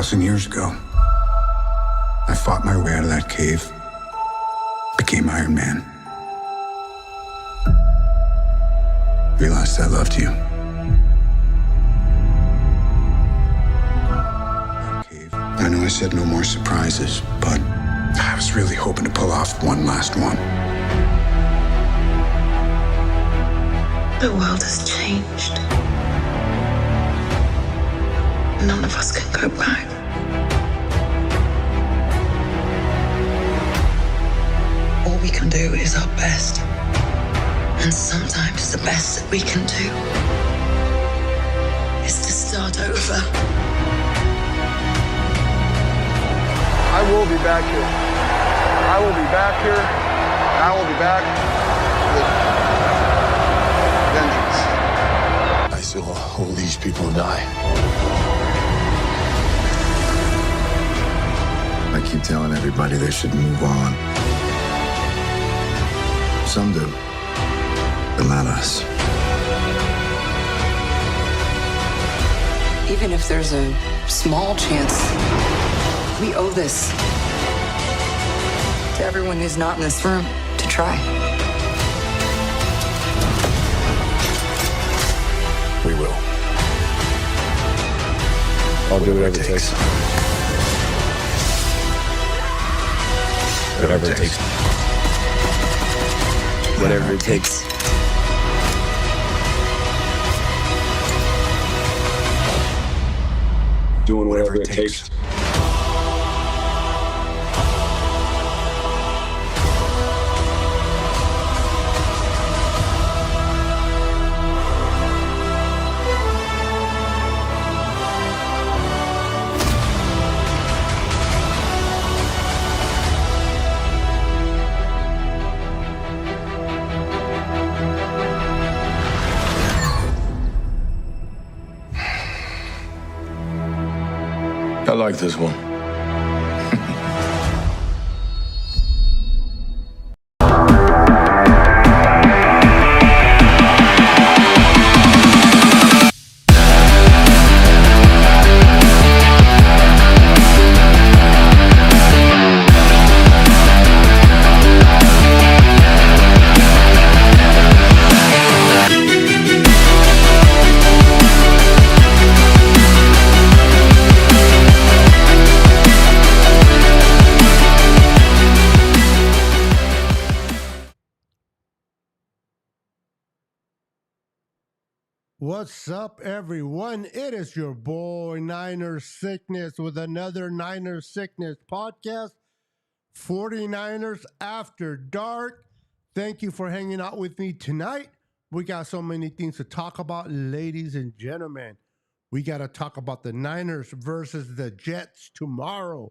2,000 years ago, I fought my way out of that cave, became Iron Man. Realized I loved you. I know I said no more surprises, but I was really hoping to pull off one last one. The world has changed. None of us can go back. All we can do is our best. And sometimes the best that we can do is to start over. I will be back here. I will be back here. I will be back with vengeance. I saw all these people die. I keep telling everybody they should move on. Some do, but not us. Even if there's a small chance, we owe this to everyone who's not in this room to try. We will. I'll do whatever it takes. Whatever it takes. Whatever it takes. Doing whatever it takes. I like this one. What's up, everyone? It is your boy Niner Sickness with another Niner Sickness podcast, 49ers After Dark. Thank you for hanging out with me tonight. We got so many things to talk about, ladies and gentlemen. We got to talk about the Niners versus the Jets tomorrow.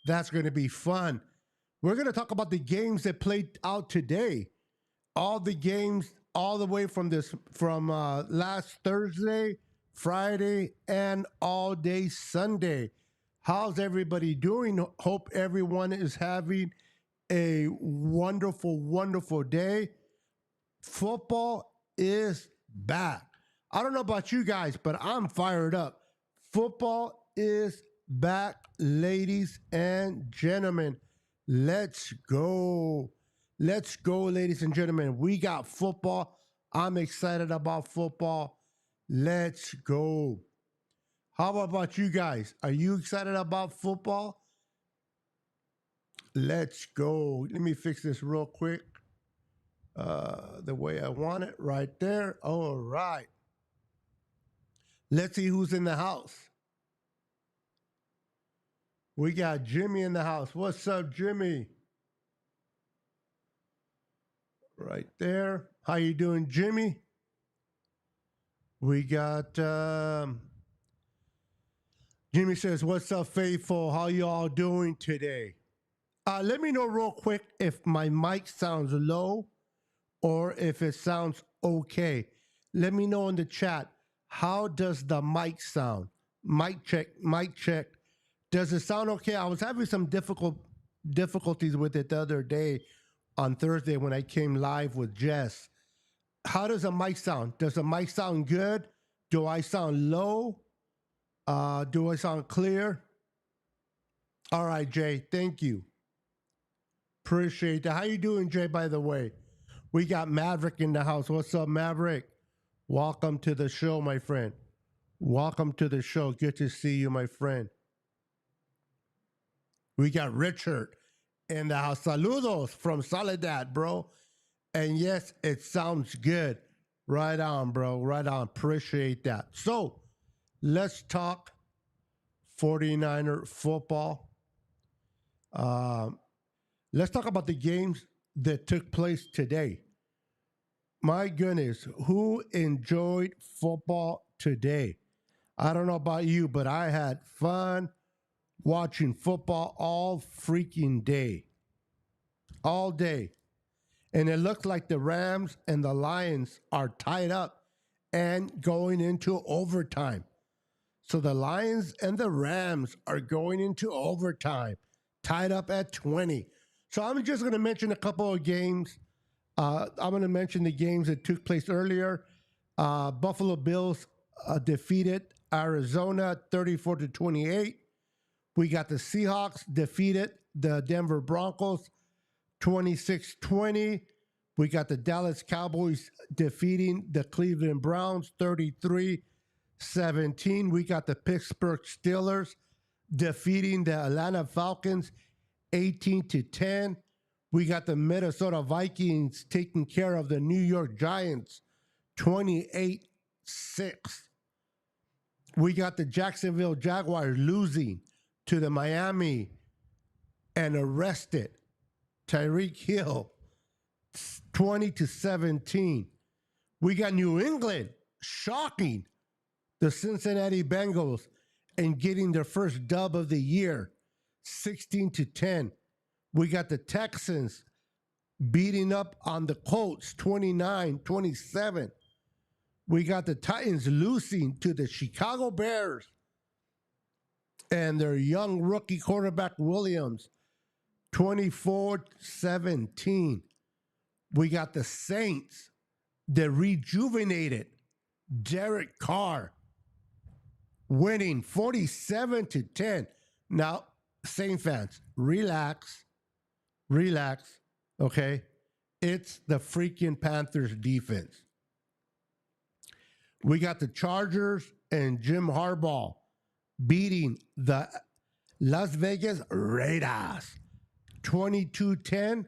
That's going to be fun. We're going to talk about the games that played out today. All the games all the way from last Thursday, Friday, and all day Sunday. How's everybody doing? Hope everyone is having a wonderful, wonderful day. Football is back. I don't know about you guys, but I'm fired up. Football is back, ladies and gentlemen. Let's go. Let's go, ladies and gentlemen. We got football. I'm excited about football. Let's go. How about you guys? Are you excited about football? Let's go. Let me fix this real quick. The way I want it, right there. All right. Let's see who's in the house. We got Jimmy in the house. What's up, Jimmy? Right there. How you doing, Jimmy? We got Jimmy says, what's up, faithful? How you all doing today? Let me know real quick if my mic sounds low or if it sounds okay. Let me know in the chat. How does the mic sound? Mic check, mic check. Does it sound okay? I was having some difficulties with it the other day on Thursday when I came live with Jess. How does the mic sound? Does the mic sound good? Do I sound low? Do I sound clear? All right, Jay. Thank you. Appreciate that. How you doing, Jay, by the way? We got Maverick in the house. What's up, Maverick? Welcome to the show, my friend. Welcome to the show. Good to see you, my friend. We got Richard in the house. Saludos from Soledad, bro. And yes, it sounds good. Right on, bro. Right on. Appreciate that. So, let's talk 49er football. Let's talk about the games that took place today. My goodness, who enjoyed football today? I don't know about you, but I had fun watching football all freaking day. All day. And it looked like the Rams and the Lions are tied up and going into overtime. So the Lions and the Rams are going into overtime, tied up at 20. So I'm just going to mention a couple of games. I'm going to mention the games that took place earlier. Buffalo Bills defeated Arizona 34-28. We got the Seahawks defeated the Denver Broncos 26-20. We got the Dallas Cowboys defeating the Cleveland Browns 33-17. We got the Pittsburgh Steelers defeating the Atlanta Falcons 18-10. We got the Minnesota Vikings taking care of the New York Giants 28-6. We got the Jacksonville Jaguars losing to the Miami and arrested Tyreek Hill 20-17. We got New England shocking the Cincinnati Bengals and getting their first dub of the year 16-10. We got the Texans beating up on the Colts 29-27. We got the Titans losing to the Chicago Bears and their young rookie quarterback Williams 24-17. We got the Saints, the rejuvenated Derek Carr winning 47-10. Now, Saint fans, relax, okay? It's the freaking Panthers defense. We got the Chargers and Jim Harbaugh beating the Las Vegas Raiders 22-10.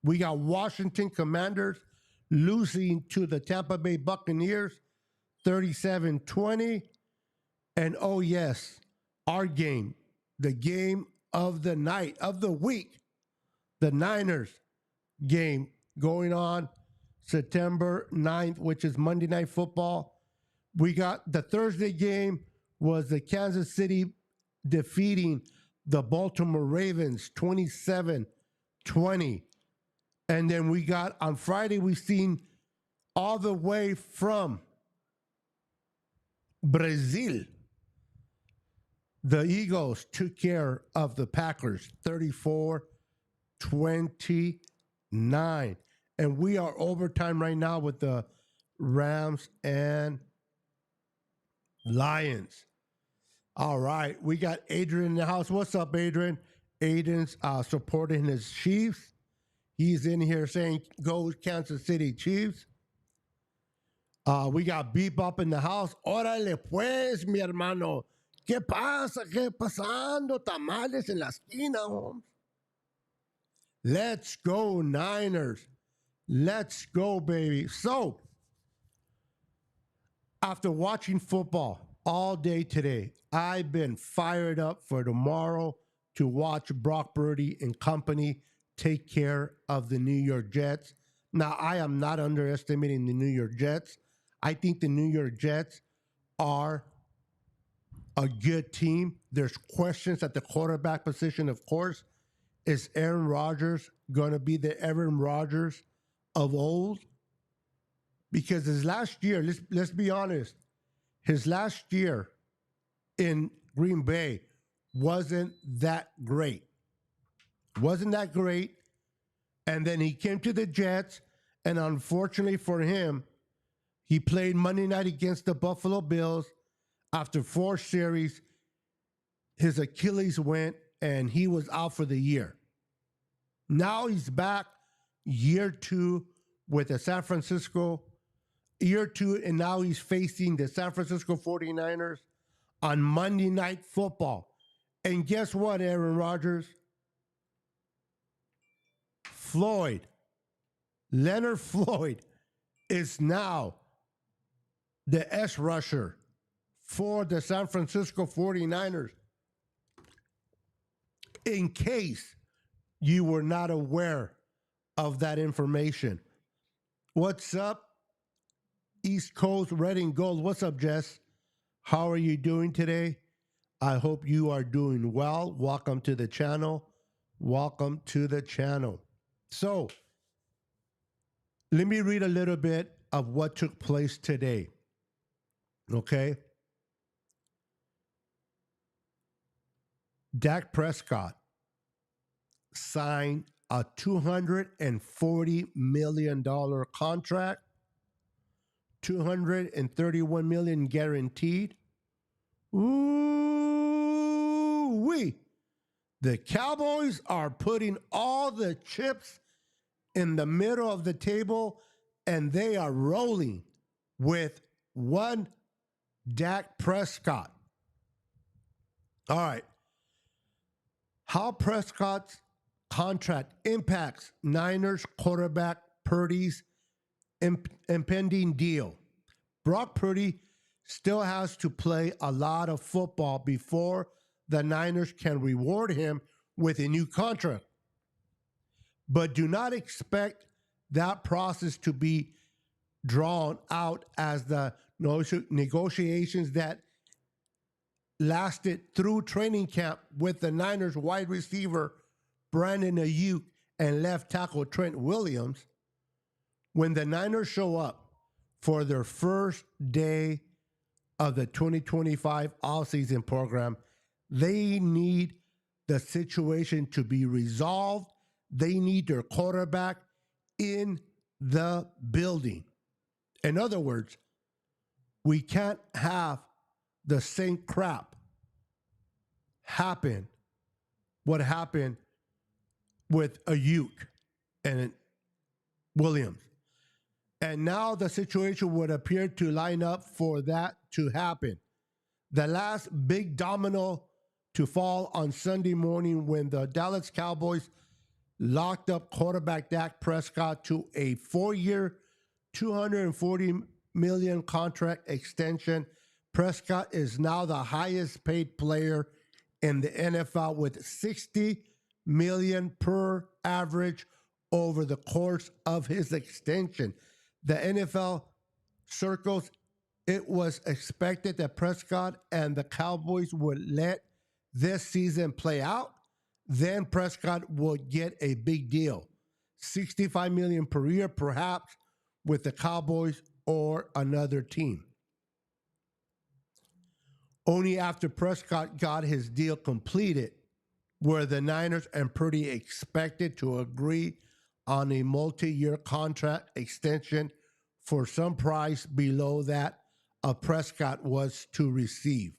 We got Washington Commanders losing to the Tampa Bay Buccaneers 37-20. And oh yes, our game, the game of the night, of the week, the Niners game going on September 9th, which is Monday Night Football. We got the Thursday game was the Kansas City defeating the Baltimore Ravens 27-20. And then we got on Friday, we've seen all the way from Brazil. The Eagles took care of the Packers 34-29. And we are overtime right now with the Rams and Lions. All right, we got Adrian in the house. What's up, Adrian? Adrian's supporting his Chiefs. He's in here saying, go Kansas City Chiefs. We got Bebop in the house. Órale pues, mi hermano. ¿Qué pasa? ¿Qué pasando? Tamales en la esquina, Holmes. Let's go, Niners. Let's go, baby. So, after watching football all day today, I've been fired up for tomorrow to watch Brock Purdy and company take care of the New York Jets. Now, I am not underestimating the New York Jets. I think the New York Jets are a good team. There's questions at the quarterback position, of course. Is Aaron Rodgers going to be the Aaron Rodgers of old? Because his last year, let's be honest, his last year in Green Bay wasn't that great. Wasn't that great. And then he came to the Jets, and unfortunately for him, he played Monday night against the Buffalo Bills. After 4 series, his Achilles went, and he was out for the year. Now he's back year 2 with the San Francisco, year 2, and now he's facing the San Francisco 49ers on Monday Night Football. And guess what, Aaron Rodgers? Leonard Floyd is now the S rusher for the San Francisco 49ers. In case you were not aware of that information. What's up, East Coast Red and Gold? What's up, Jess? How are you doing today? I hope you are doing well. Welcome to the channel. Welcome to the channel. So, let me read a little bit of what took place today. Okay? Dak Prescott signed a $240 million contract, $231 million guaranteed. Ooh-wee. The Cowboys are putting all the chips in the middle of the table, and they are rolling with one Dak Prescott. All right. How Prescott's contract impacts Niners quarterback Purdy's impending deal. Brock Purdy still has to play a lot of football before the Niners can reward him with a new contract. But do not expect that process to be drawn out as the negotiations that lasted through training camp with the Niners wide receiver Brandon Ayuk and left tackle Trent Williams. When the Niners show up for their first day of the 2025 offseason program, they need the situation to be resolved. They need their quarterback in the building. In other words, we can't have the same crap happen what happened with Ayuk and Williams. And now the situation would appear to line up for that to happen. The last big domino to fall on Sunday morning when the Dallas Cowboys locked up quarterback Dak Prescott to a 4-year, $240 million contract extension. Prescott is now the highest paid player in the NFL with $60 million per average over the course of his extension. The NFL circles, it was expected that Prescott and the Cowboys would let this season play out. Then Prescott would get a big deal, $65 million per year, perhaps with the Cowboys or another team. Only after Prescott got his deal completed were the Niners and Purdy expected to agree on a multi-year contract extension for some price below that of Prescott was to receive.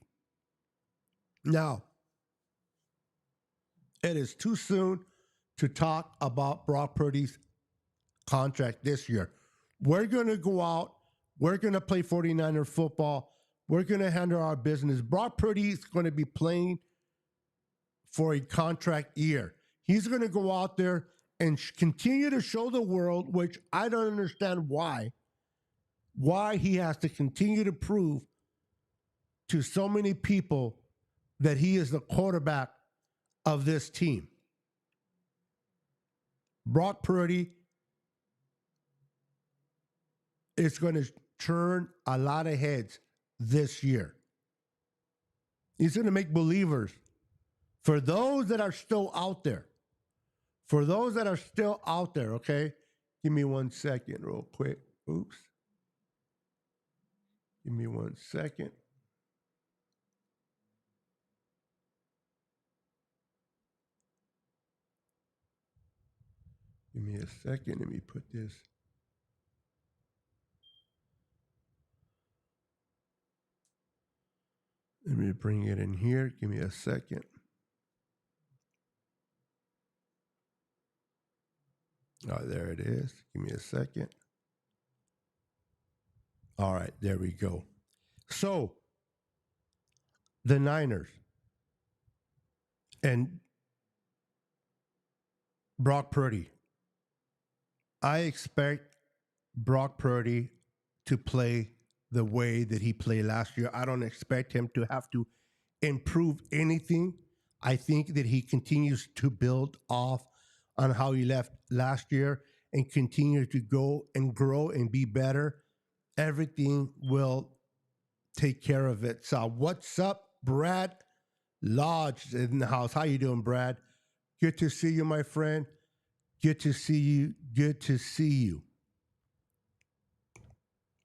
Now, it is too soon to talk about Brock Purdy's contract this year. We're going to go out. We're going to play 49er football. We're going to handle our business. Brock Purdy is going to be playing for a contract year. He's going to go out there and continue to show the world, which I don't understand why he has to continue to prove to so many people that he is the quarterback of this team. Brock Purdy is going to turn a lot of heads this year. He's going to make believers. For those that are still out there, okay? Give me 1 second real quick. Oops. Give me 1 second. Give me a second. Let me put this. Let me bring it in here. Give me a second. Oh, there it is. Give me a second. All right, there we go. So, the Niners and Brock Purdy. I expect Brock Purdy to play the way that he played last year. I don't expect him to have to improve anything. I think that he continues to build off on how he left last year and continue to go and grow and be better. Everything will take care of it. So what's up, Brad Lodge in the house? How you doing, Brad? Good to see you, my friend. Good to see you. Good to see you.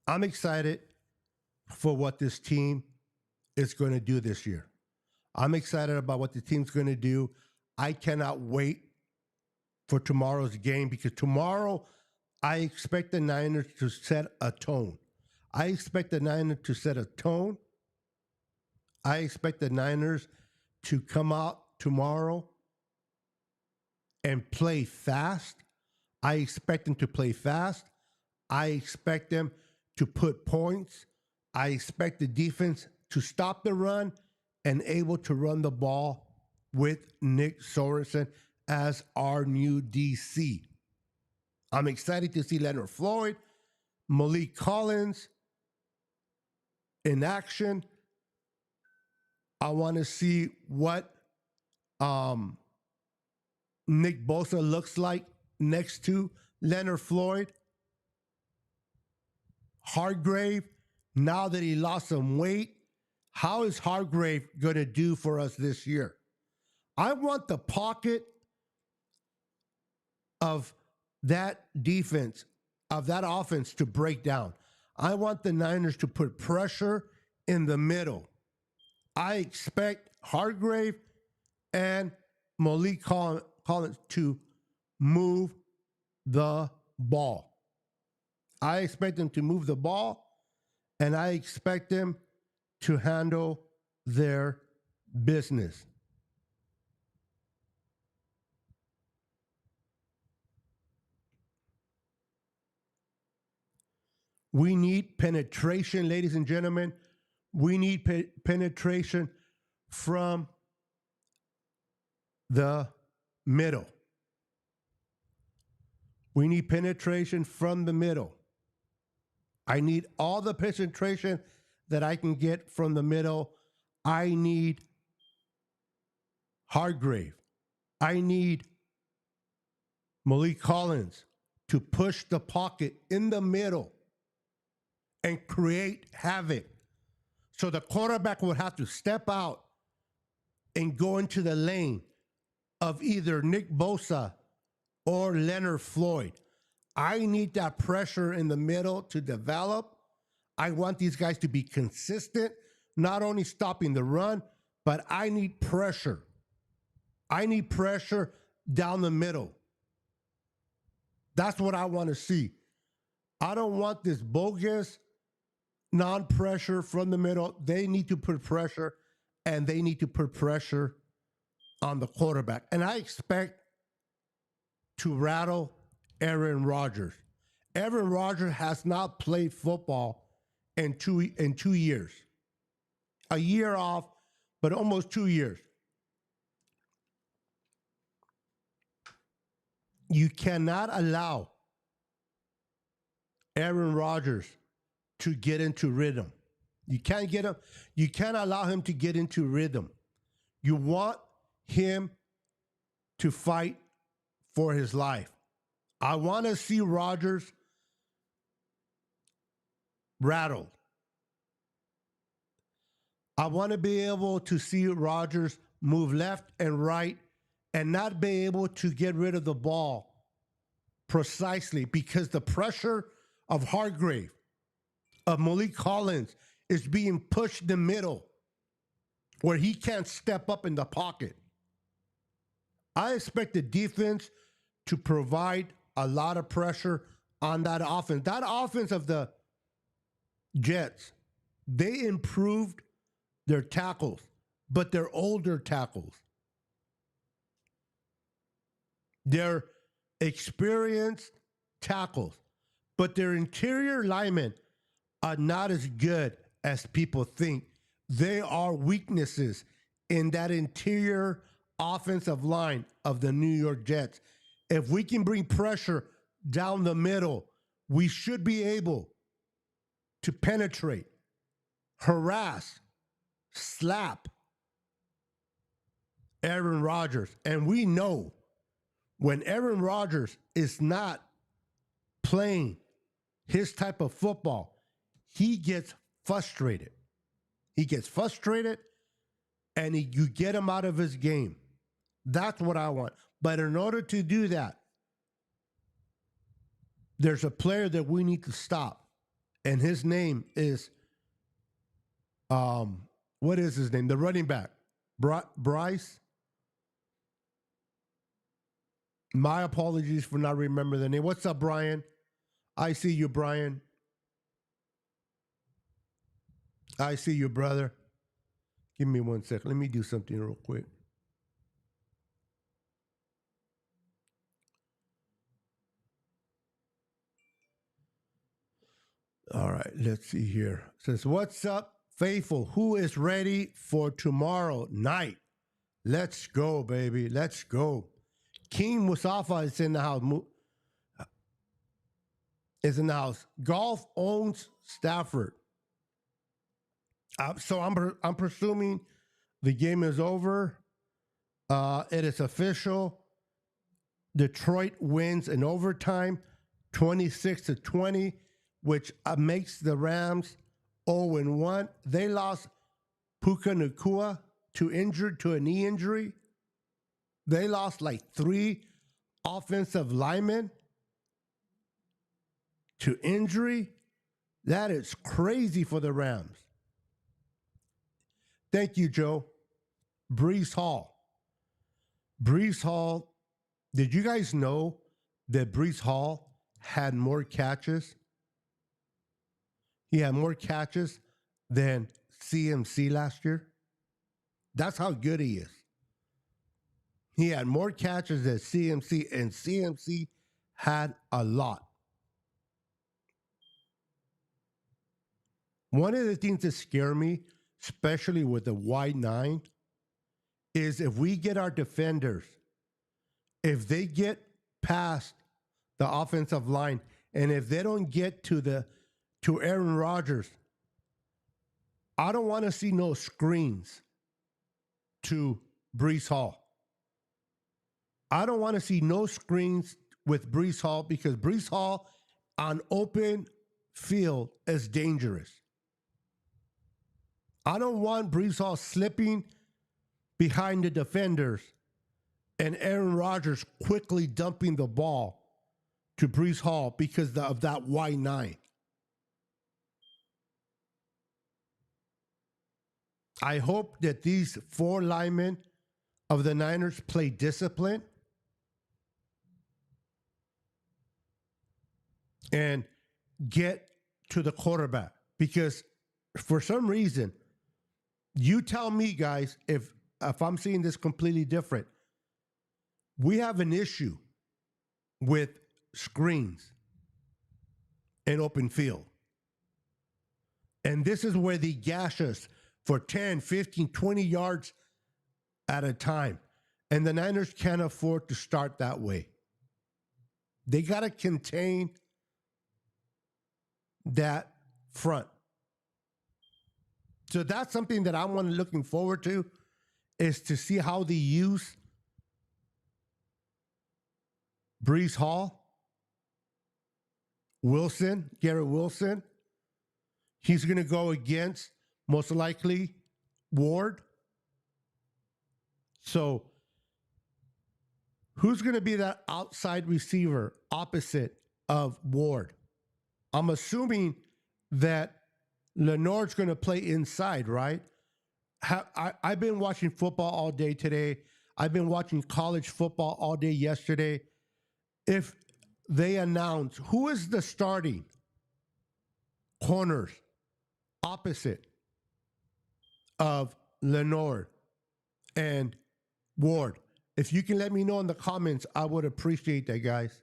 I'm excited for what this team is going to do this year. I'm excited about what the team's going to do. I cannot wait for tomorrow's game because tomorrow I expect the Niners to set a tone. I expect the Niners to set a tone. I expect the Niners to come out tomorrow and play fast. I expect them to play fast. I expect them to put points. I expect the defense to stop the run and able to run the ball with Nick Sorensen as our new DC. I'm excited to see Leonard Floyd, Malik Collins in action. I want to see what Nick Bosa looks like next to Leonard Floyd. Hargrave, now that he lost some weight, how is Hargrave going to do for us this year? I want the pocket of that defense, of that offense to break down. I want the Niners to put pressure in the middle. I expect Hargrave and Malik Collins to move the ball. I expect them to move the ball, and I expect them to handle their business. We need penetration, ladies and gentlemen. We need penetration from the middle. We need penetration from the middle. I need all the penetration that I can get from the middle. I need Hargrave. I need Malik Collins to push the pocket in the middle and create havoc. So the quarterback would have to step out and go into the lane of either Nick Bosa or Leonard Floyd. I need that pressure in the middle to develop. I want these guys to be consistent, not only stopping the run, but I need pressure. I need pressure down the middle. That's what I want to see. I don't want this bogus non-pressure from the middle. They need to put pressure, and they need to put pressure on the quarterback. And I expect to rattle Aaron Rodgers. Aaron Rodgers has not played football in two years. A year off, but almost 2 years. You cannot allow Aaron Rodgers to get into rhythm. You can't get him. You can't allow him to get into rhythm. You want him to fight for his life. I want to see Rodgers rattled. I want to be able to see Rodgers move left and right and not be able to get rid of the ball precisely because the pressure of Hargrave, of Malik Collins, is being pushed in the middle where he can't step up in the pocket. I expect the defense to provide a lot of pressure on that offense. That offense of the Jets, they improved their tackles, but they're older tackles. They're experienced tackles, but their interior linemen are not as good as people think. They are weaknesses in that interior offensive line of the New York Jets. If we can bring pressure down the middle, we should be able to penetrate, harass, slap Aaron Rodgers. And we know when Aaron Rodgers is not playing his type of football, he gets frustrated. He gets frustrated and you get him out of his game. That's what I want. But in order to do that, there's a player that we need to stop. And his name is, what is his name? The running back, Bryce. My apologies for not remembering the name. What's up, Brian? I see you, Brian. I see you, brother. Give me 1 second. Let me do something real quick. All right, let's see here. It says, what's up, faithful? Who is ready for tomorrow night? Let's go, baby. Let's go. King Mustafa is in the house. Golf owns Stafford. So I'm presuming the game is over. It is official. Detroit wins in overtime, 26-20, which makes the Rams 0-1. They lost Puka Nacua to a knee injury. They lost like 3 offensive linemen to injury. That is crazy for the Rams. Thank you, Joe. Breece Hall. Did you guys know that Breece Hall had more catches? He had more catches than CMC last year. That's how good he is. He had more catches than CMC, and CMC had a lot. One of the things that scare me, especially with the wide 9, is if we get our defenders, if they get past the offensive line, and if they don't get to Aaron Rodgers, I don't want to see no screens to Breece Hall. I don't want to see no screens with Breece Hall because Breece Hall on open field is dangerous. I don't want Breece Hall slipping behind the defenders and Aaron Rodgers quickly dumping the ball to Breece Hall because of that wide 9. I hope that these 4 linemen of the Niners play discipline and get to the quarterback, because for some reason, you tell me, guys, if I'm seeing this completely different, we have an issue with screens in open field. And this is where they gash us for 10, 15, 20 yards at a time. And the Niners can't afford to start that way. They got to contain that front. So that's something that I'm looking forward to, is to see how they use Breece Hall, Garrett Wilson. He's going to go against, most likely, Ward. So who's going to be that outside receiver opposite of Ward? I'm assuming that Lenard's going to play inside, right? I've been watching football all day today. I've been watching college football all day yesterday. If they announce who is the starting corners opposite of Lenard and Ward, If you can let me know in the comments, I would appreciate that, guys.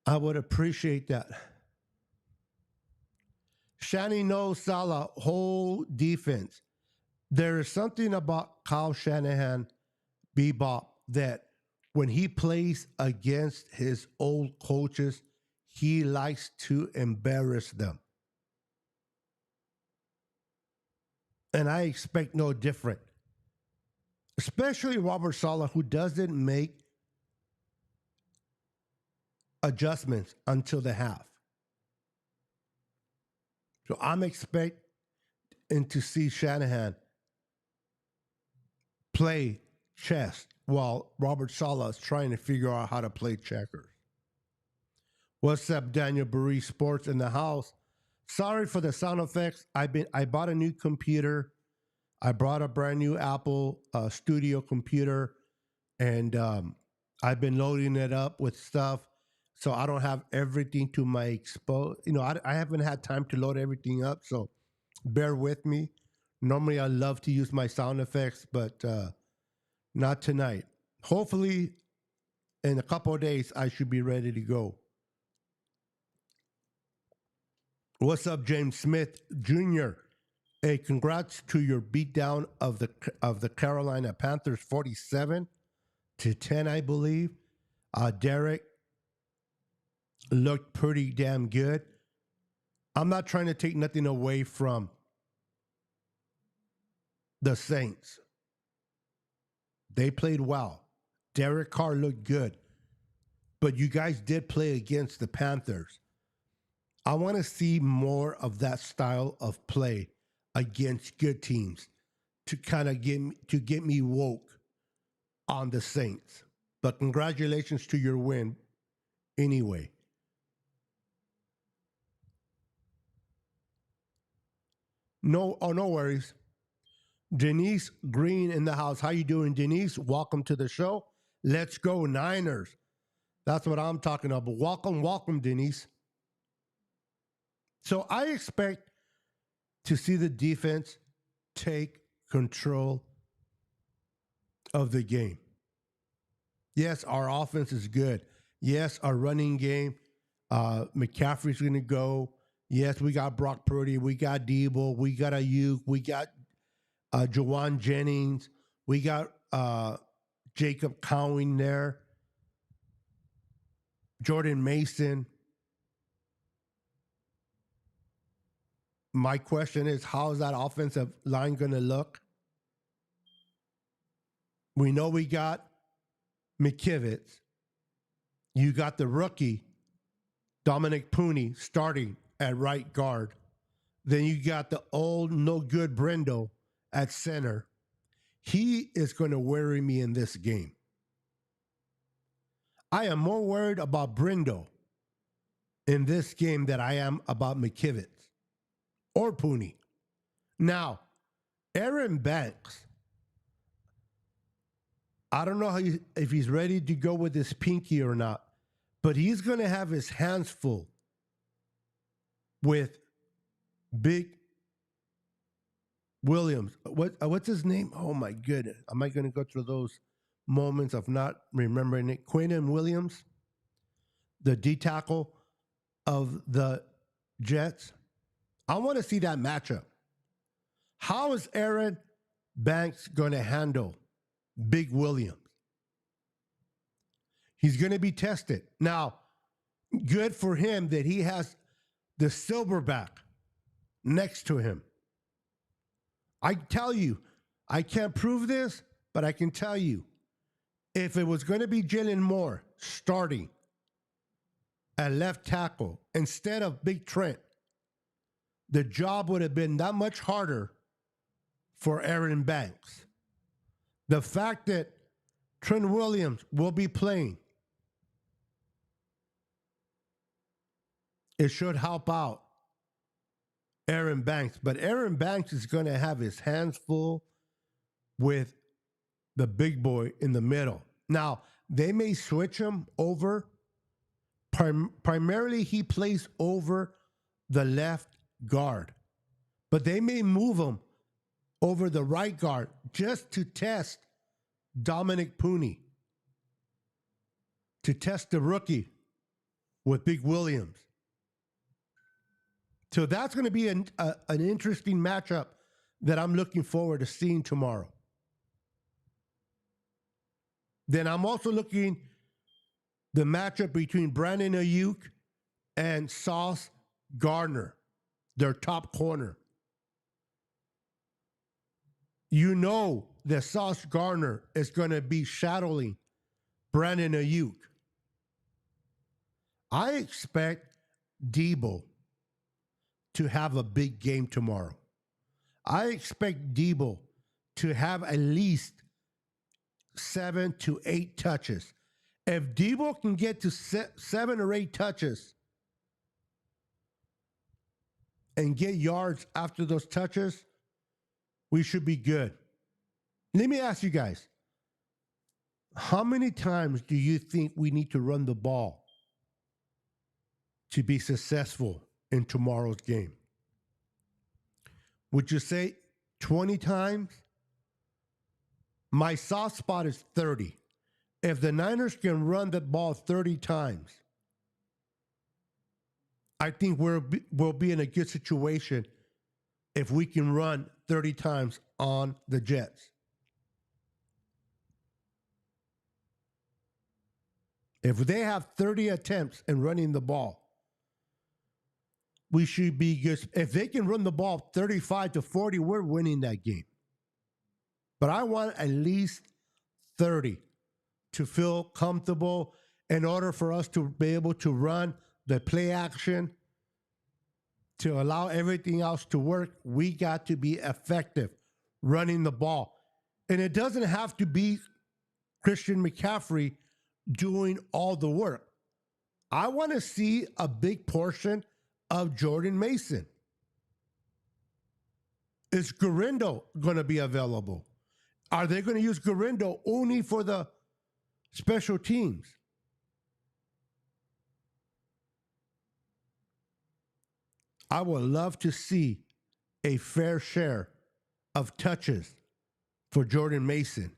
I would appreciate that. Shani knows Salah, whole defense. There is something about Kyle Shanahan, Bebop, that when he plays against his old coaches, he likes to embarrass them. And I expect no different. Especially Robert Saleh, who doesn't make adjustments until the half. So I'm expecting to see Shanahan play chess while Robert Saleh is trying to figure out how to play checkers. What's up, Daniel Burry Sports in the house? Sorry for the sound effects. I bought a new computer. I brought a brand new Apple Studio computer, and I've been loading it up with stuff, so I don't have everything to my expose. I haven't had time to load everything up, so bear with me. Normally, I love to use my sound effects, but not tonight. Hopefully, in a couple of days, I should be ready to go. What's up, James Smith Jr.? Hey, congrats to your beatdown of the Carolina Panthers, 47-10, I believe. Derek looked pretty damn good. I'm not trying to take nothing away from the Saints. They played well. Derek Carr looked good. But you guys did play against the Panthers. I want to see more of that style of play against good teams to kind of get me woke on the Saints. But congratulations to your win anyway. No worries. Denise Green in the house. How you doing, Denise? Welcome to the show. Let's go Niners. That's what I'm talking about. Welcome, Denise. So I expect to see the defense take control of the game. Yes, our offense is good. Yes, our running game, McCaffrey's going to go. Yes, we got Brock Purdy. We got Debo. We got Ayuk. We got Jawan Jennings. We got Jacob Cowing there. Jordan Mason. My question is, how is that offensive line going to look? We know we got McKivitz. You got the rookie, Dominic Puni, starting at right guard. Then you got the old, no good Brendo at center. He is going to worry me in this game. I am more worried about Brendo in this game than I am about McKivitz or Puni. Now, Aaron Banks, I don't know if he's ready to go with his pinky or not, but he's going to have his hands full with Big Williams. What's his name? Oh my goodness. Am I going to go through those moments of not remembering it? Quinnen Williams, the D tackle of the Jets. I want to see that matchup. How is Aaron Banks going to handle Big Williams? He's going to be tested. Now, good for him that he has the silverback next to him. I tell you, I can't prove this, but I can tell you, if it was going to be Jalen Moore starting at left tackle instead of Big Trent, the job would have been that much harder for Aaron Banks. The fact that Trent Williams will be playing, it should help out Aaron Banks. But Aaron Banks is going to have his hands full with the big boy in the middle. Now, they may switch him over. Primarily, he plays over the left guard. But they may move him over the right guard just to test Dominic Pooney, to test the rookie with Big Williams. So that's going to be an interesting matchup that I'm looking forward to seeing tomorrow. Then I'm also looking the matchup between Brandon Ayuk and Sauce Gardner, their top corner. You know that Sauce Gardner is going to be shadowing Brandon Ayuk. I expect Debo to have a big game tomorrow. I expect Debo to have at least 7 to 8 touches. If Debo can get to 7 or 8 touches and get yards after those touches, we should be good. Let me ask you guys, how many times do you think we need to run the ball to be successful in tomorrow's game? Would you say 20 times? My soft spot is 30. If the Niners can run the ball 30 times, I think we'll be in a good situation if we can run 30 times on the Jets. If they have 30 attempts in running the ball, we should be good. If they can run the ball 35 to 40, we're winning that game. But I want at least 30 to feel comfortable in order for us to be able to run the play action, to allow everything else to work. We got to be effective running the ball. And it doesn't have to be Christian McCaffrey doing all the work. I want to see a big portion of Jordan Mason. Is Garindo going to be available? Are they going to use Garindo only for the special teams? I would love to see a fair share of touches for Jordan Mason.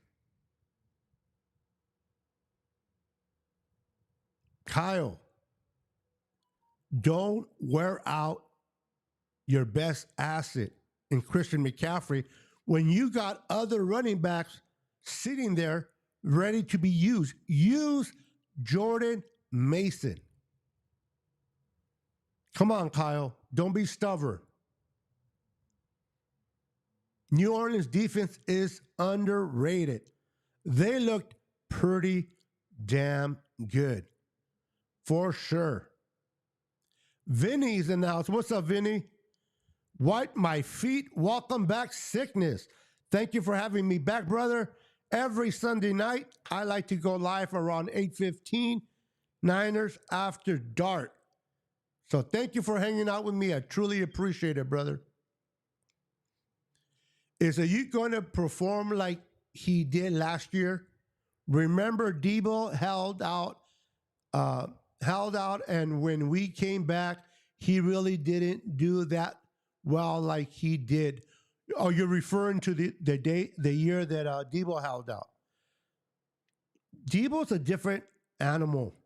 Kyle, don't wear out your best asset in Christian McCaffrey when you got other running backs sitting there ready to be used. Use Jordan Mason. Come on, Kyle. Don't be stubborn. New Orleans defense is underrated. They looked pretty damn good. For sure. Vinny's in the house. What's up, Vinny? Wipe my feet. Welcome back, sickness. Thank you for having me back, brother. Every Sunday night, I like to go live around 8:15, Niners After Dark. So thank you for hanging out with me. I truly appreciate it, brother. Is Ayuk going to perform like he did last year? Remember, Debo held out, and when we came back, he really didn't do that well like he did. Oh, you're referring to the year that Debo held out. Debo's a different animal.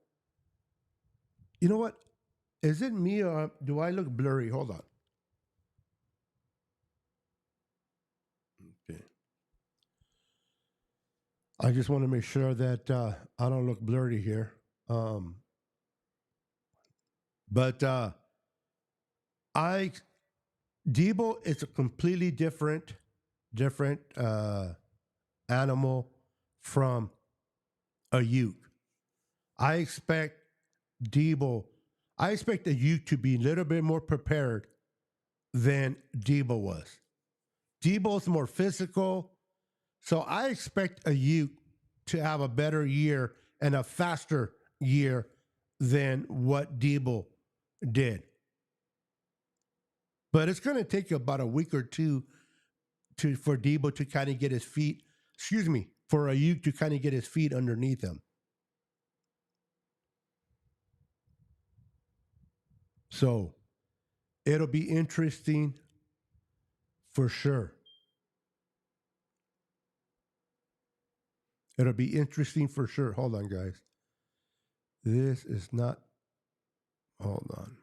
You know what? Is it me or do I look blurry? Hold on. Okay. I just want to make sure that I don't look blurry here. But Debo is a completely different animal from Ayuk. I expect Ayuk to be a little bit more prepared than Debo was. Debo's more physical, so I expect Ayuk to have a better year and a faster year than what Debo did. But it's going to take about a week or two for Debo to kind of get his feet, for Ayuk to kind of get his feet underneath him. So it'll be interesting for sure. It'll be interesting for sure. Hold on, guys. This is not. Hold on.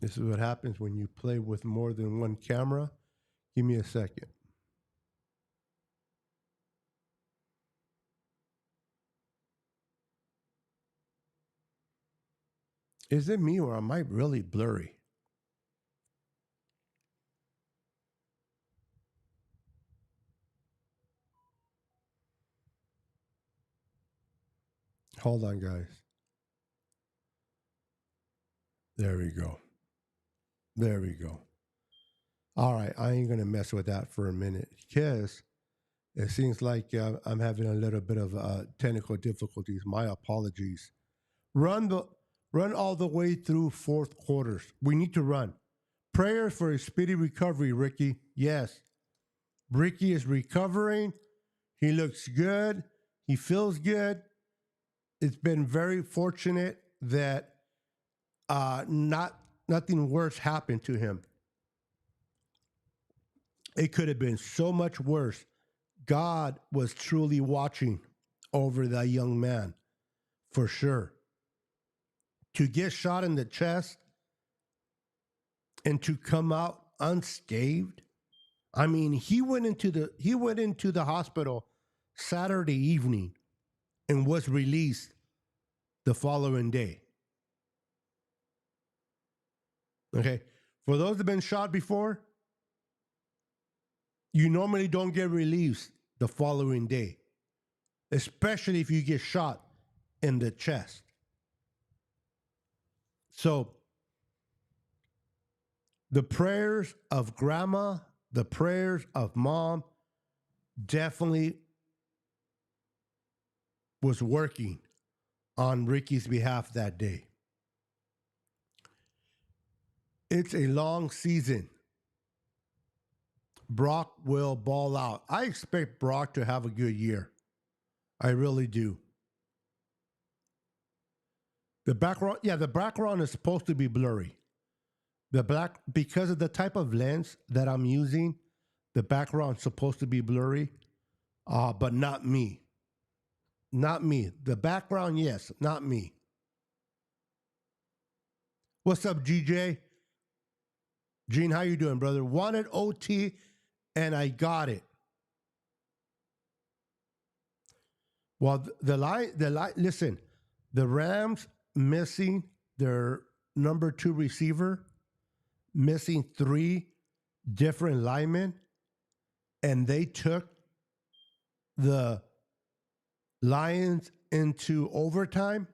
This is what happens when you play with more than one camera. Give me a second. Is it me or am I really blurry? Hold on, guys. There we go. There we go. All right, I ain't gonna mess with that for a minute because it seems like I'm having a little bit of technical difficulties. My apologies. Run all the way through fourth quarters. We need to run. Prayers for a speedy recovery, Ricky. Yes, Ricky is recovering. He looks good. He feels good. It's been very fortunate that nothing worse happened to him. It could have been so much worse. God was truly watching over that young man, for sure. To get shot in the chest and to come out unscathed. I mean, he went into the hospital Saturday evening and was released the following day. Okay. For those that have been shot before, you normally don't get released the following day, especially if you get shot in the chest. So the prayers of grandma, the prayers of mom definitely was working on Ricky's behalf that day. It's a long season. Brock will ball out. I expect Brock to have a good year. I really do. The background is supposed to be blurry. Because of the type of lens that I'm using, the background's supposed to be blurry, but not me. Not me. The background, yes, not me. What's up, GJ? Gene, how you doing, brother? Wanted OT, and I got it. Well, listen, the Rams missing their number 2 receiver, missing 3 different linemen, and they took the Lions into overtime.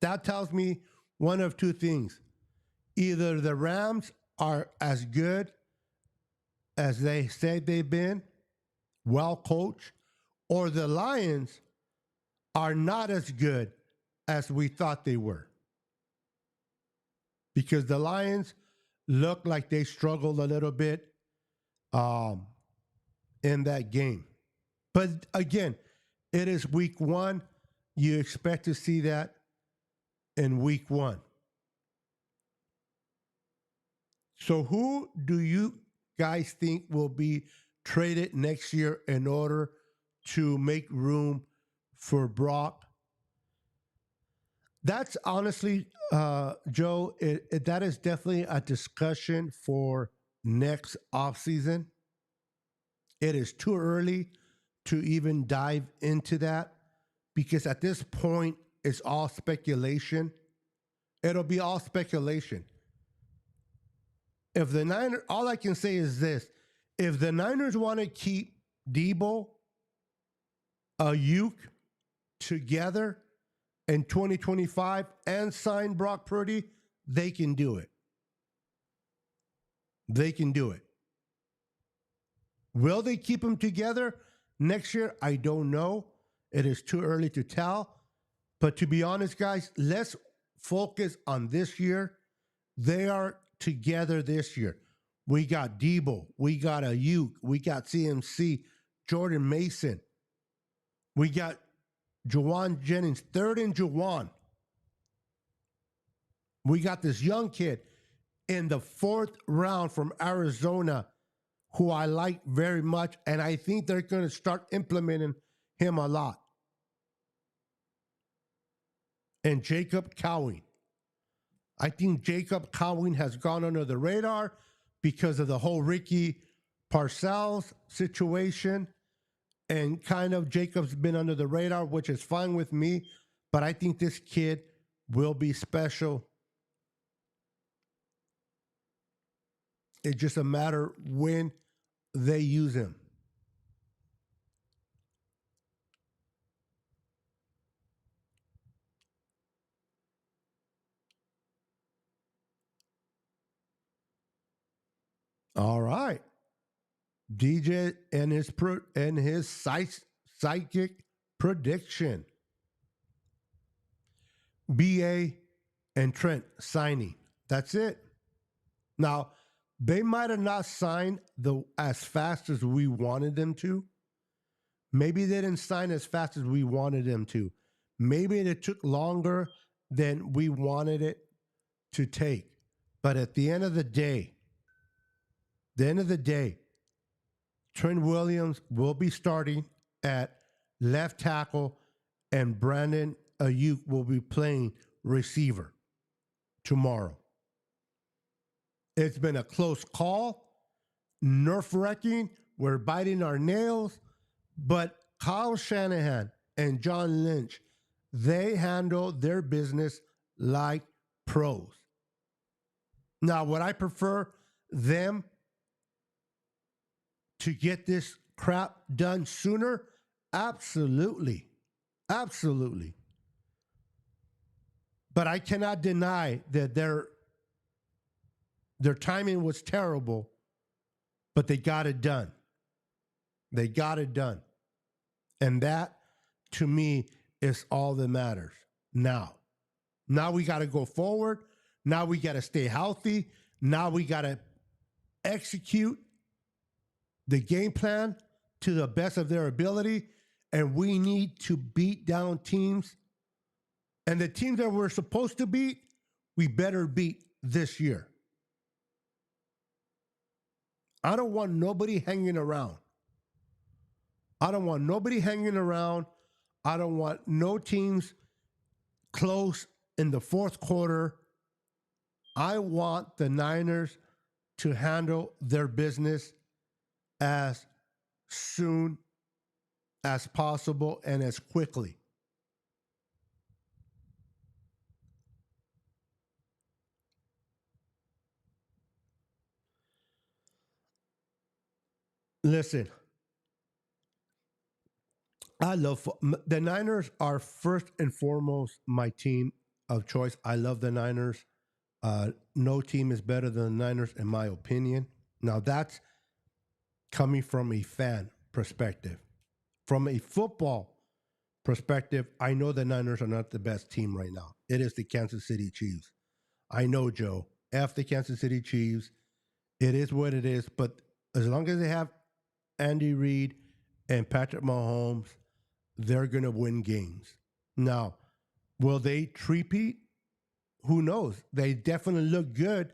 That tells me one of two things. Either the Rams are as good as they say they've been, well coached, or the Lions are not as good as we thought they were. Because the Lions look like they struggled a little bit in that game. But again, it is week 1. You expect to see that in week 1. So who do you guys think will be traded next year in order to make room for Brock? That's honestly, Joe, that is definitely a discussion for next offseason. It is too early to even dive into that because at this point, it's all speculation. It'll be all speculation. If the Niners, all I can say is this: if the Niners want to keep Debo, Ayuk together in 2025 and sign Brock Purdy, they can do it. They can do it. Will they keep them together next year? I don't know. It is too early to tell. But to be honest, guys, let's focus on this year. They are together this year. We got Debo. We got Ayuk. We got CMC, Jordan Mason. We got Juwan Jennings, 3rd and Juwan. We got this young kid in the 4th round from Arizona, who I like very much, and I think they're going to start implementing him a lot. And Jacob Cowing. I think Jacob Cowing has gone under the radar because of the whole Ricky Parcells situation. And kind of Jacob's been under the radar, which is fine with me. But I think this kid will be special. It's just a matter when they use him. All right. DJ and his psychic prediction. BA and Trent signing. That's it. Now, they might have not signed as fast as we wanted them to. Maybe they didn't sign as fast as we wanted them to. Maybe it took longer than we wanted it to take. But at the end of the day, Trent Williams will be starting at left tackle, and Brandon Ayuk will be playing receiver tomorrow. It's been a close call, nerve-wracking. We're biting our nails, but Kyle Shanahan and John Lynch, they handle their business like pros. Now, would I prefer them to get this crap done sooner? Absolutely. Absolutely. But I cannot deny that their timing was terrible, but they got it done. They got it done. And that, to me, is all that matters now. Now we got to go forward. Now we got to stay healthy. Now we got to execute the game plan to the best of their ability. And we need to beat down teams. And the teams that we're supposed to beat, we better beat this year. I don't want nobody hanging around. I don't want nobody hanging around. I don't want no teams close in the fourth quarter. I want the Niners to handle their business as soon as possible and as quickly. Listen, I love the Niners are first and foremost my team of choice. I love the Niners. No team is better than the Niners, in my opinion. Now, that's coming from a fan perspective. From a football perspective, I know the Niners are not the best team right now. It is the Kansas City Chiefs. I know, Joe. F the Kansas City Chiefs. It is what it is. But as long as they have Andy Reid and Patrick Mahomes, they're going to win games. Now, will they three-peat? Who knows? They definitely look good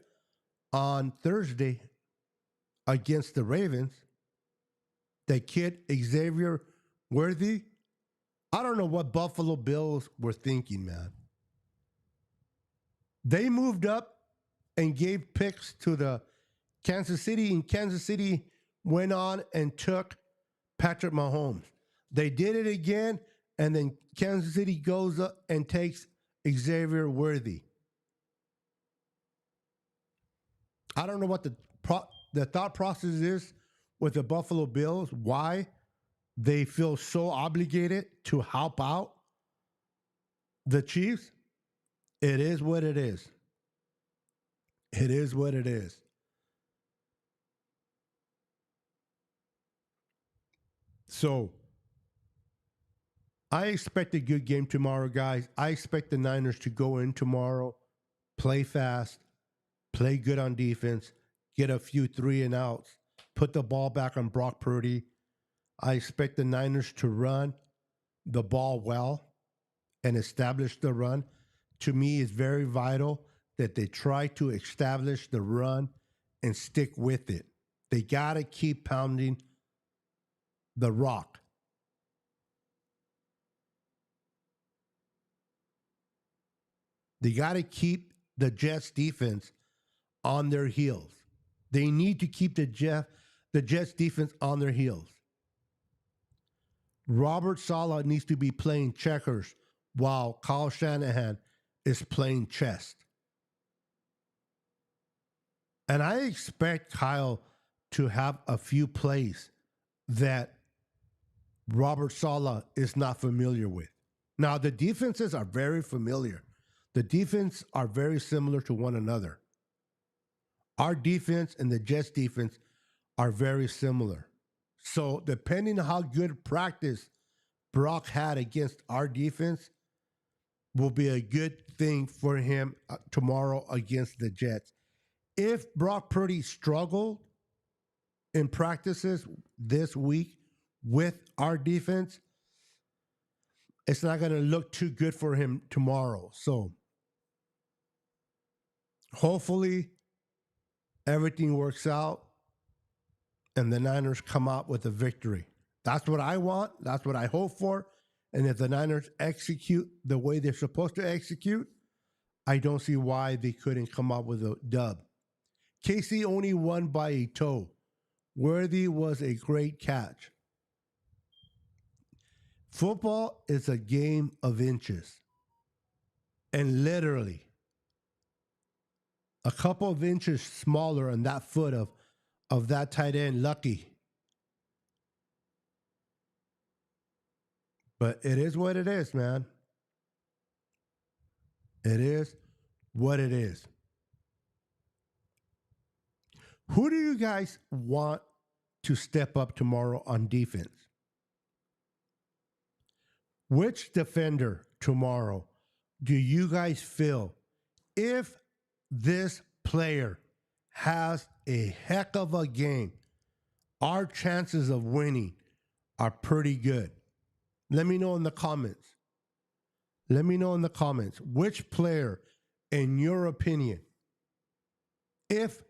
on Thursday against the Ravens. The kid, Xavier Worthy, I don't know what Buffalo Bills were thinking, man. They moved up and gave picks to the Kansas City, and Kansas City went on and took Patrick Mahomes. They did it again, and then Kansas City goes up and takes Xavier Worthy. I don't know what the thought process is with the Buffalo Bills, why they feel so obligated to help out the Chiefs. It is what it is. It is what it is. So, I expect a good game tomorrow, guys. I expect the Niners to go in tomorrow, play fast, play good on defense, get a few 3-and-outs, put the ball back on Brock Purdy. I expect the Niners to run the ball well and establish the run. To me, it's very vital that they try to establish the run and stick with it. They got to keep pounding the rock. They got to keep the Jets defense on their heels. They need to keep the Jets defense on their heels. Robert Saleh needs to be playing checkers while Kyle Shanahan is playing chess. And I expect Kyle to have a few plays that Robert Saleh is not familiar with. Now, the defenses are very familiar. The defense are very similar to one another. Our defense and the Jets defense are very similar. So depending on how good practice Brock had against our defense will be a good thing for him tomorrow against the Jets. If Brock Purdy struggled in practices this week with our defense, it's not going to look too good for him tomorrow. So hopefully everything works out and the Niners come out with a victory. That's what I want. That's what I hope for. And if the Niners execute the way they're supposed to execute, I don't see why they couldn't come out with a dub. KC only won by a toe. Worthy was a great catch. Football is a game of inches. And literally, a couple of inches smaller on that foot of that tight end, Lucky. But it is what it is, man. It is what it is. Who do you guys want to step up tomorrow on defense? Which defender tomorrow do you guys feel, if this player has a heck of a game, our chances of winning are pretty good? Let me know in the comments. Let me know in the comments which player, in your opinion, if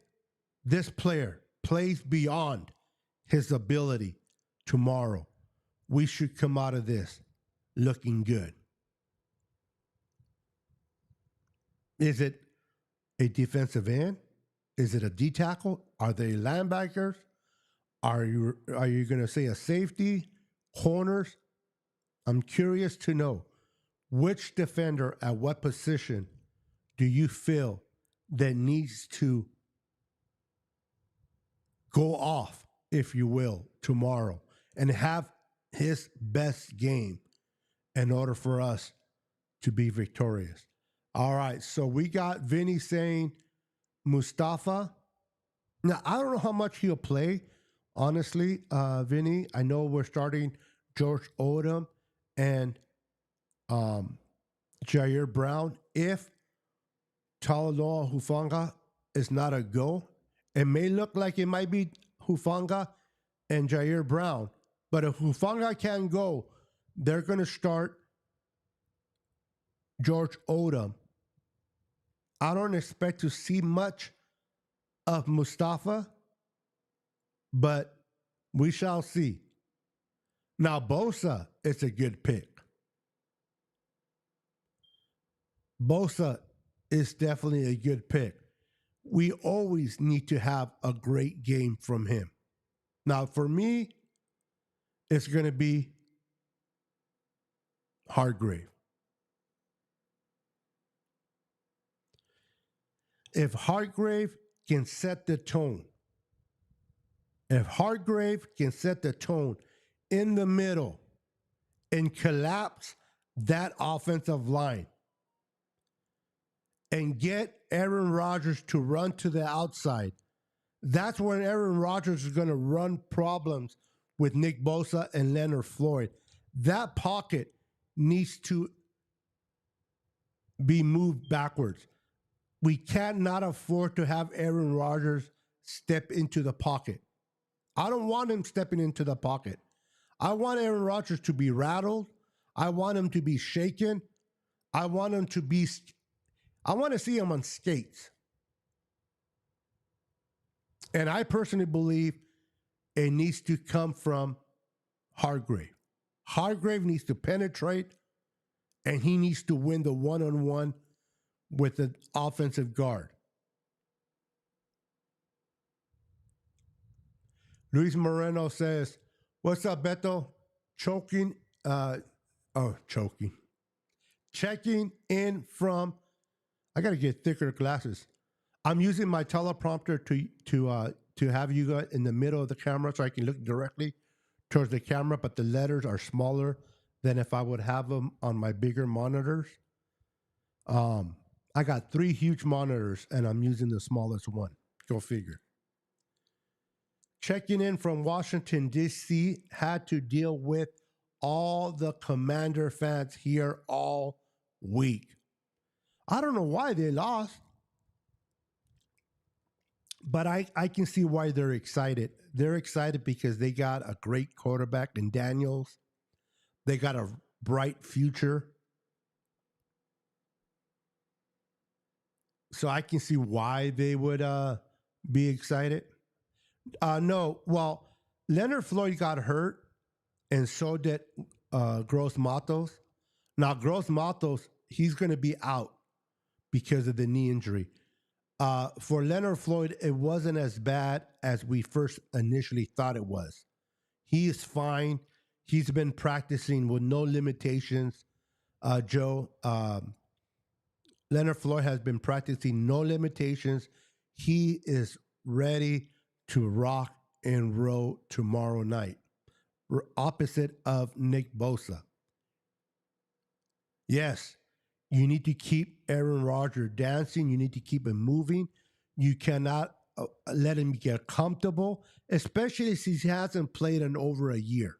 this player plays beyond his ability tomorrow, we should come out of this looking good. Is it a defensive end? Is it a D tackle? Are they linebackers? Are you going to say a safety? Corners? I'm curious to know which defender at what position do you feel that needs to go off, if you will, tomorrow and have his best game in order for us to be victorious. All right, so we got Vinny saying Mustafa. Now, I don't know how much he'll play, honestly, Vinny. I know we're starting George Odom and Jair Brown. If Talanoa Hufanga is not a go, it may look like it might be Hufanga and Jair Brown. But if Hufanga can't go, they're going to start George Odom. I don't expect to see much of Mustafa, but we shall see. Now, Bosa is a good pick. Bosa is definitely a good pick. We always need to have a great game from him. Now, for me, it's going to be Hargrave. If Hargrave can set the tone, if Hargrave can set the tone in the middle and collapse that offensive line and get Aaron Rodgers to run to the outside, that's when Aaron Rodgers is going to run problems with Nick Bosa and Leonard Floyd. That pocket needs to be moved backwards. We cannot afford to have Aaron Rodgers step into the pocket. I don't want him stepping into the pocket. I want Aaron Rodgers to be rattled. I want him to be shaken. I want to see him on skates. And I personally believe it needs to come from Hargrave. Hargrave needs to penetrate, and he needs to win the one-on-one with the offensive guard. Luis Moreno says, "What's up, Beto? Choking. Checking in from. I got to get thicker glasses. I'm using my teleprompter to have you guys in the middle of the camera so I can look directly towards the camera, but the letters are smaller than if I would have them on my bigger monitors. I got 3 huge monitors and I'm using the smallest one. Go figure. Checking in from Washington, D.C. Had to deal with all the Commander fans here all week. I don't know why they lost, but I can see why they're excited. They're excited because they got a great quarterback in Daniels. They got a bright future. So I can see why they would be excited. No, well, Leonard Floyd got hurt, and so did Gross Matos. Now, Gross Matos, he's going to be out because of the knee injury. For Leonard Floyd, it wasn't as bad as we first initially thought it was. He is fine. He's been practicing with no limitations. Joe, Leonard Floyd has been practicing no limitations. He is ready to rock and roll tomorrow night. Opposite of Nick Bosa. Yes, you need to keep Aaron Rodgers dancing. You need to keep him moving. You cannot let him get comfortable, especially since he hasn't played in over a year.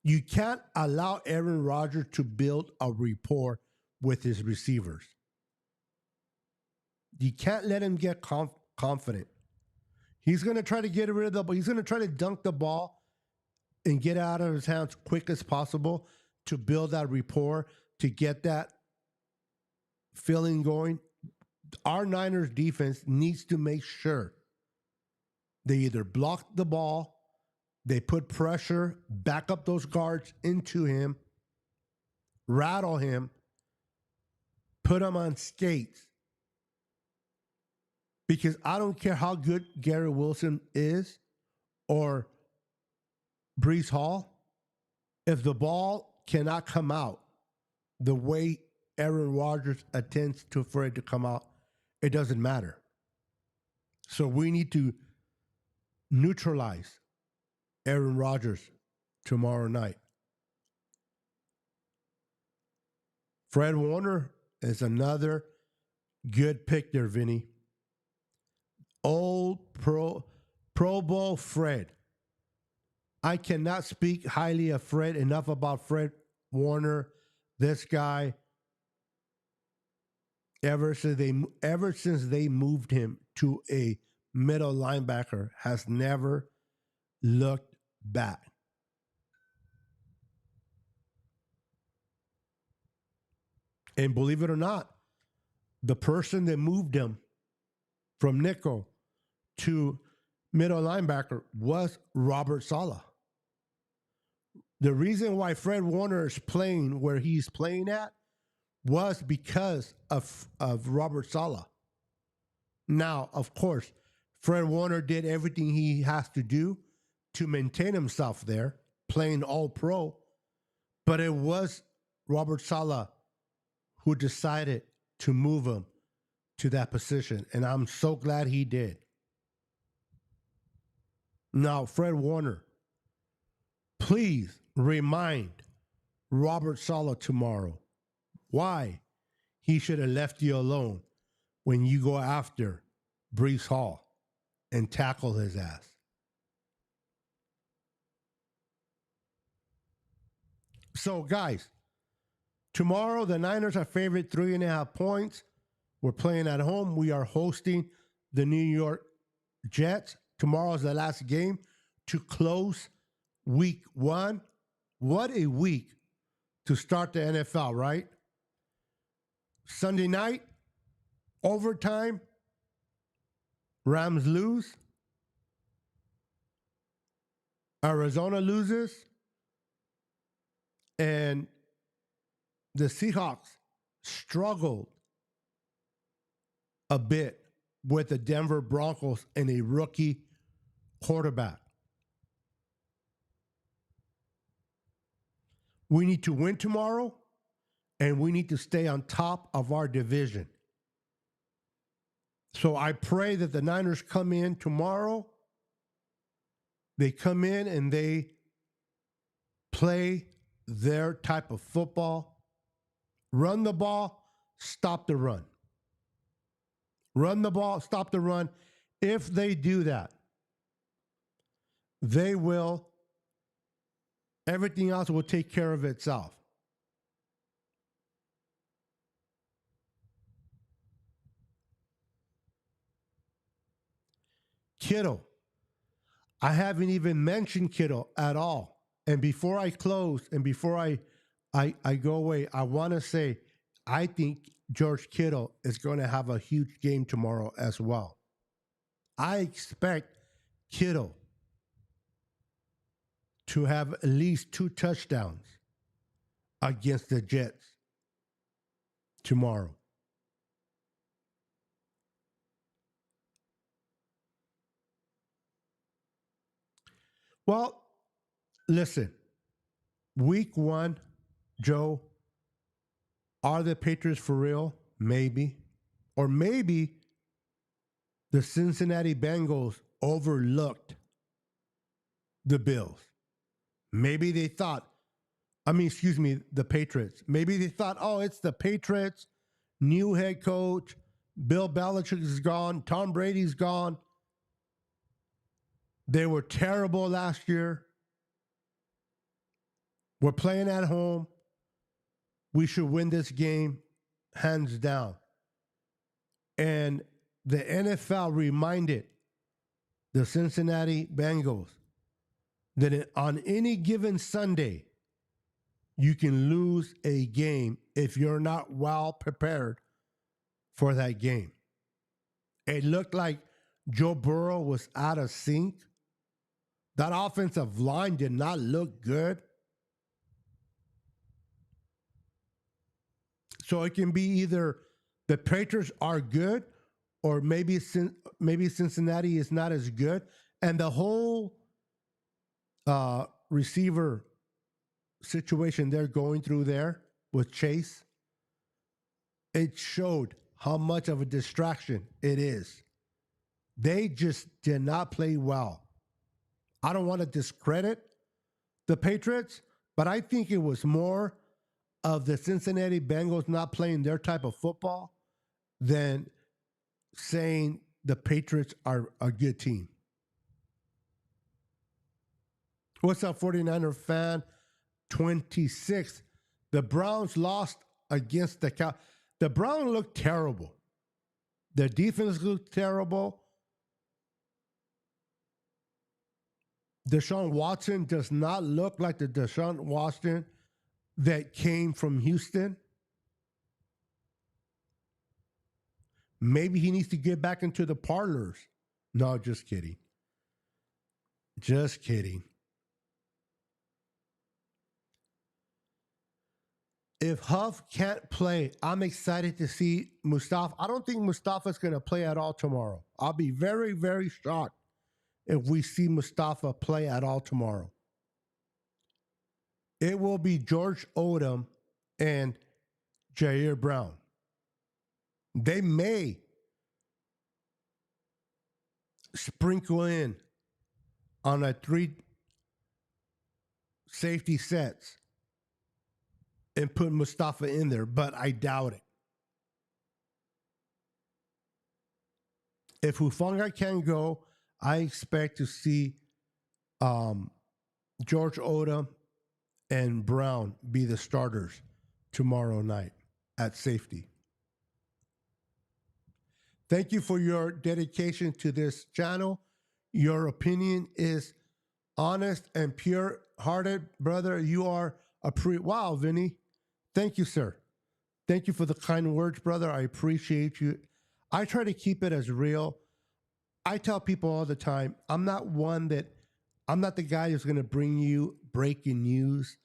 You can't allow Aaron Rodgers to build a rapport with his receivers. You can't let him get confident. He's going to try to get rid of the ball. He's going to try to dunk the ball and get out of his hands quick as possible to build that rapport, to get that feeling going. Our Niners defense needs to make sure they either block the ball, they put pressure, back up those guards into him, rattle him, put him on skates. Because I don't care how good Garrett Wilson is or Breece Hall, if the ball cannot come out the way Aaron Rodgers attempts for it to come out, it doesn't matter. So we need to neutralize Aaron Rodgers tomorrow night. Fred Warner is another good pick there, Vinny. Old Pro Bowl Fred. I cannot speak highly of Fred, enough about Fred Warner. This guy, ever since they moved him to a middle linebacker, has never looked back. And believe it or not, the person that moved him from nickel to middle linebacker was Robert Saleh. The reason why Fred Warner is playing where he's playing at was because of Robert Saleh. Now, of course, Fred Warner did everything he has to do to maintain himself there, playing all pro, but it was Robert Saleh who decided to move him to that position, and I'm so glad he did. Now, Fred Warner, please remind Robert Saleh tomorrow why he should have left you alone when you go after Breece Hall and tackle his ass. So, guys, tomorrow the Niners are favored 3.5 points. We're playing at home. We are hosting the New York Jets. Tomorrow's the last game to close week 1. What a week to start the NFL, right? Sunday night, overtime, Rams lose. Arizona loses. And the Seahawks struggled a bit with the Denver Broncos and a rookie quarterback. We need to win tomorrow, and we need to stay on top of our division. So I pray that the Niners come in tomorrow. They come in and they play their type of football. Run the ball, stop the run. Run the ball, stop the run. If they do that, they will, everything else will take care of itself. Kittle. I haven't even mentioned Kittle at all. And before I close and before I go away, I want to say I think George Kittle is going to have a huge game tomorrow as well. I expect Kittle to have at least 2 touchdowns against the Jets tomorrow. Well, listen, week 1, Joe, are the Patriots for real? Maybe. Or maybe the Cincinnati Bengals overlooked the Bills. Maybe they thought, the Patriots. Maybe they thought, oh, it's the Patriots, new head coach, Bill Belichick is gone, Tom Brady's gone. They were terrible last year. We're playing at home. We should win this game hands down. And the NFL reminded the Cincinnati Bengals that on any given Sunday, you can lose a game if you're not well prepared for that game. It looked like Joe Burrow was out of sync. That offensive line did not look good. So it can be either the Patriots are good or maybe Cincinnati is not as good. And the whole receiver situation they're going through there with Chase, it showed how much of a distraction it is. They just did not play well. I don't want to discredit the Patriots, but I think it was more of the Cincinnati Bengals not playing their type of football than saying the Patriots are a good team. What's up, 49er fan? 26. The Browns lost against the Cow. The Browns looked terrible. Their defense looked terrible. Deshaun Watson does not look like the Deshaun Watson that came from Houston. Maybe he needs to get back into the parlors. No, just kidding. Just kidding. If Huff can't play, I'm excited to see Mustafa. I don't think Mustafa's going to play at all tomorrow. I'll be very, very shocked if we see Mustafa play at all tomorrow. It will be George Odom and Jair Brown. They may sprinkle in on a 3 safety sets and put Mustafa in there, but I doubt it. If Hufanga can go, I expect to see George Odom and Brown be the starters tomorrow night at safety. Thank you for your dedication to this channel. Your opinion is honest and pure-hearted, brother. You are wow, Vinny. Thank you, sir. Thank you for the kind words, brother. I appreciate you. I try to keep it as real. I tell people all the time, I'm not the guy who's going to bring you breaking news.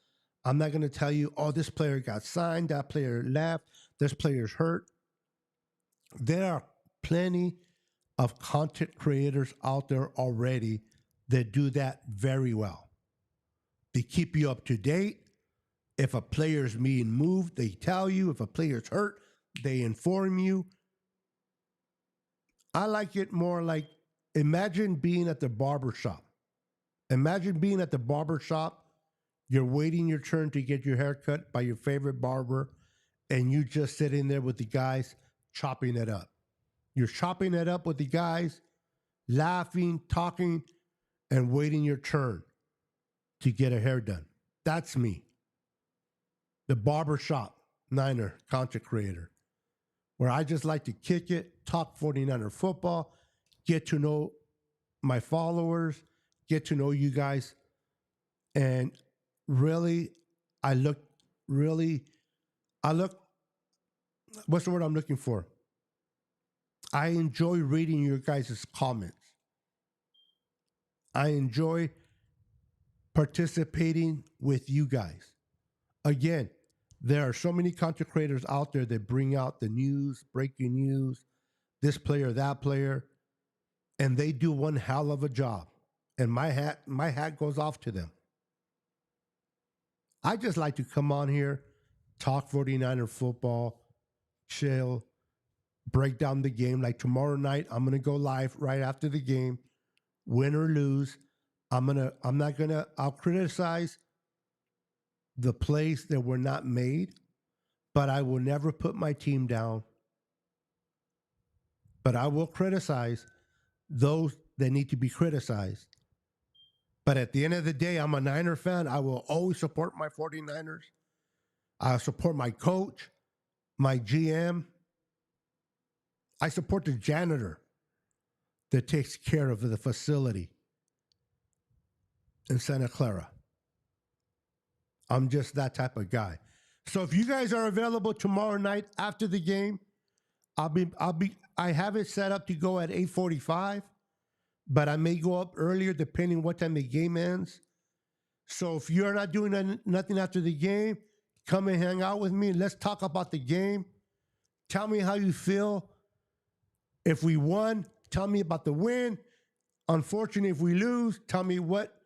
I'm not going to tell you, oh, this player got signed, that player left, this player's hurt. There are plenty of content creators out there already that do that very well. They keep you up to date. If a player's being moved, they tell you. If a player's hurt, they inform you. I like it more like, imagine being at the barber shop. Imagine being at the barber shop. You're waiting your turn to get your hair cut by your favorite barber, and you just sitting there with the guys chopping it up. You're chopping it up with the guys, laughing, talking, and waiting your turn to get a hair done. That's me. The barbershop Niner content creator, where I just like to kick it, talk 49er football, get to know my followers, get to know you guys. And really, I look, what's the word I'm looking for? I enjoy reading your guys' comments. I enjoy participating with you guys. Again, there are so many content creators out there that bring out the news, breaking news, this player, that player, and they do one hell of a job. And my hat goes off to them. I just like to come on here, talk 49er football, chill, break down the game. Like tomorrow night, I'm gonna go live right after the game, win or lose. I'll criticize the plays that were not made, but I will never put my team down. But I will criticize those that need to be criticized. But at the end of the day, I'm a Niner fan. I will always support my 49ers. I support my coach, my GM. I support the janitor that takes care of the facility in Santa Clara. I'm just that type of guy. So if you guys are available tomorrow night after the game, I have it set up to go at 8:45, but I may go up earlier depending what time the game ends. So if you're not doing nothing after the game, come and hang out with me. Let's talk about the game. Tell me how you feel. If we won, tell me about the win. Unfortunately, if we lose, tell me what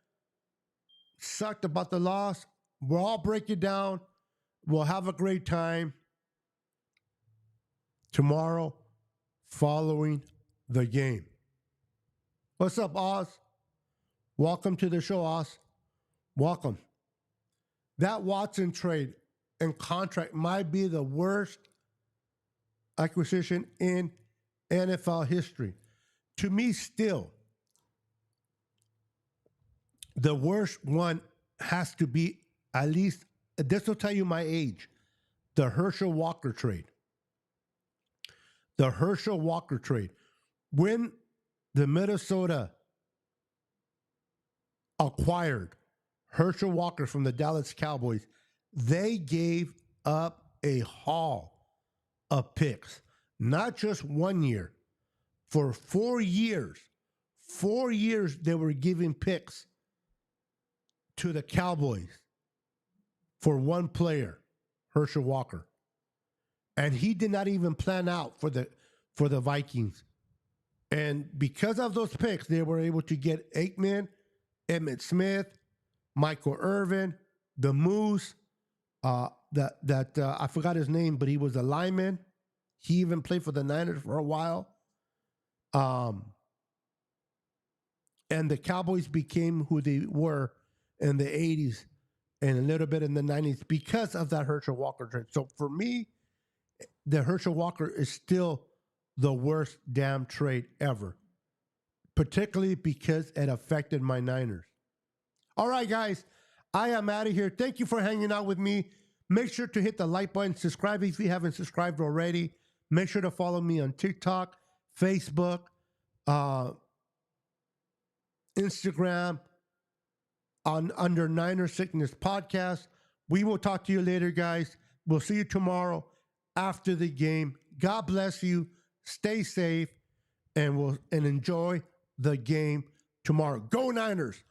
sucked about the loss. We'll all break it down. We'll have a great time tomorrow following the game. What's up, Oz? Welcome to the show, Oz. Welcome. That Watson trade and contract might be the worst acquisition in NFL history. To me, still, the worst one has to be, at least, this will tell you my age, the Herschel Walker trade. The Herschel Walker trade. When the Minnesota acquired Herschel Walker from the Dallas Cowboys, they gave up a haul of picks. Not just 1 year. For 4 years. 4 years they were giving picks to the Cowboys for one player, Herschel Walker. And he did not even plan out for the Vikings. And because of those picks, they were able to get Aikman, Emmitt Smith, Michael Irvin, the Moose, I forgot his name, but he was a lineman. He even played for the Niners for a while. And the Cowboys became who they were in the 80s and a little bit in the 90s because of that Herschel Walker trade. So for me, the Herschel Walker is still the worst damn trade ever, particularly because it affected my Niners. All right, guys, I am out of here. Thank you for hanging out with me. Make sure to hit the like button, subscribe if you haven't subscribed already. Make sure to follow me on TikTok, Facebook, Instagram, under Niner Sickness Podcast. We will talk to you later, guys. We'll see you tomorrow after the game. God bless you. Stay safe. and enjoy the game tomorrow. Go Niners.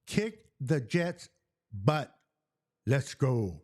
Kick the Jets' butt. Let's go.